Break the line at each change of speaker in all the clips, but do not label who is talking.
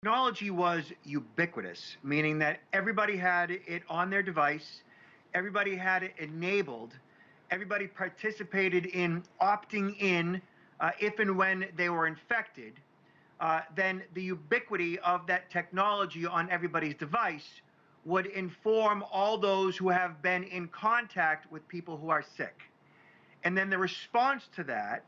Technology was ubiquitous, meaning that everybody had it on their device, everybody had it enabled, everybody participated in opting in if and when they were infected. Then the ubiquity of that technology on everybody's device would inform all those who have been in contact with people who are sick. And then the response to that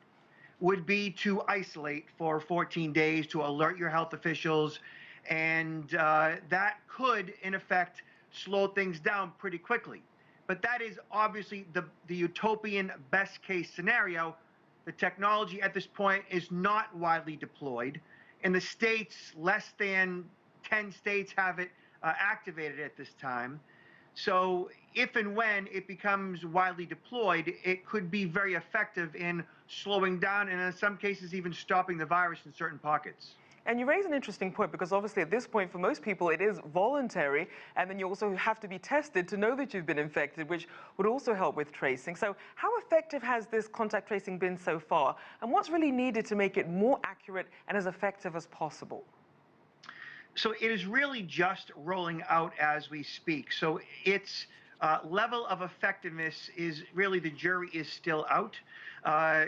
would be to isolate for 14 days to alert your health officials. And that could, in effect, slow things down pretty quickly. But that is obviously the utopian best case scenario. The technology at this point is not widely deployed. In the states, less than 10 states have it activated at this time. So if and when it becomes widely deployed, it could be very effective in slowing down and in some cases even stopping the virus in certain pockets.
And you raise an interesting point because obviously at this point for most people it is voluntary, and then you also have to be tested to know that you've been infected, which would also help with tracing. So how effective has this contact tracing been so far, and what's really needed to make it more accurate and as effective as possible?
So it is really just rolling out as we speak. So its level of effectiveness is really, the jury is still out. Uh,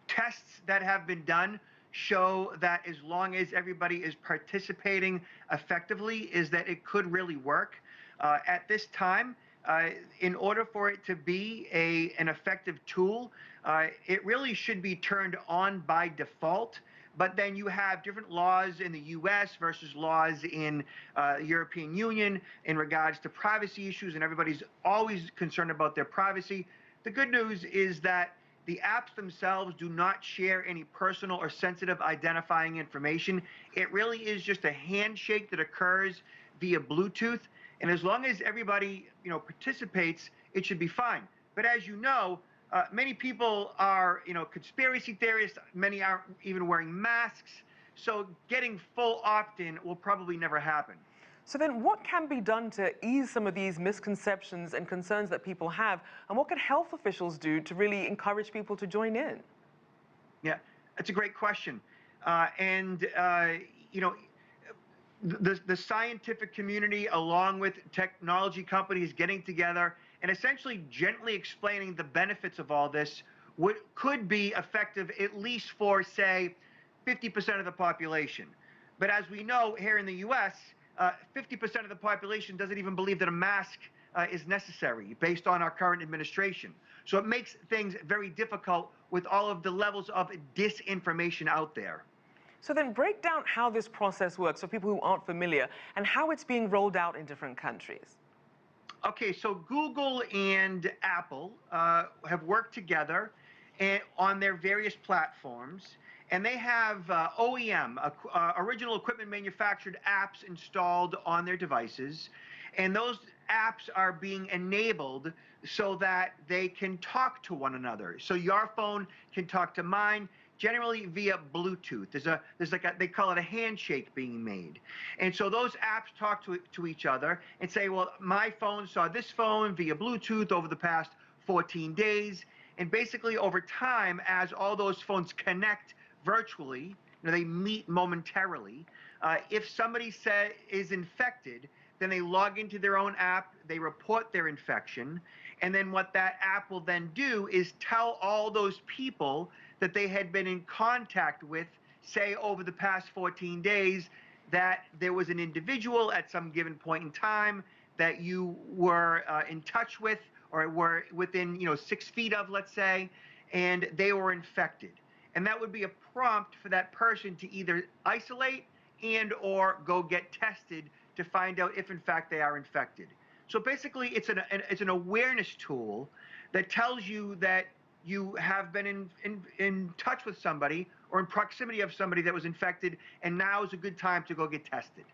Tests that have been done show that as long as everybody is participating effectively, is that it could really work. At this time, in order for it to be an effective tool, it really should be turned on by default. But then you have different laws in the US versus laws in the European Union in regards to privacy issues, and everybody's always concerned about their privacy. The good news is that the apps themselves do not share any personal or sensitive identifying information. It really is just a handshake that occurs via Bluetooth. And as long as everybody, participates, it should be fine. But as you know, many people are, conspiracy theorists. Many aren't even wearing masks. So getting full opt-in will probably never happen.
So then what can be done to ease some of these misconceptions and concerns that people have, and what can health officials do to really encourage people to join in?
Yeah, that's a great question. The scientific community, along with technology companies getting together and essentially gently explaining the benefits of all this, could be effective at least for, say, 50% of the population. But as we know here in the US, 50% of the population doesn't even believe that a mask is necessary based on our current administration. So it makes things very difficult with all of the levels of disinformation out there.
So then break down how this process works for people who aren't familiar and how it's being rolled out in different countries.
Okay, so Google and Apple have worked together on their various platforms, and they have OEM, original equipment manufactured apps installed on their devices, and those apps are being enabled so that they can talk to one another. So your phone can talk to mine, generally via Bluetooth. They call it a handshake being made. And so those apps talk to each other and say, well, my phone saw this phone via Bluetooth over the past 14 days. And basically over time, as all those phones connect virtually, they meet momentarily. If somebody is infected, then they log into their own app, they report their infection, and then what that app will then do is tell all those people that they had been in contact with, say over the past 14 days, that there was an individual at some given point in time that you were in touch with or were within 6 feet of, let's say, and they were infected. And that would be a prompt for that person to either isolate and or go get tested to find out if in fact they are infected. So basically it's an awareness tool that tells you that you have been in touch with somebody or in proximity of somebody that was infected, and now is a good time to go get tested.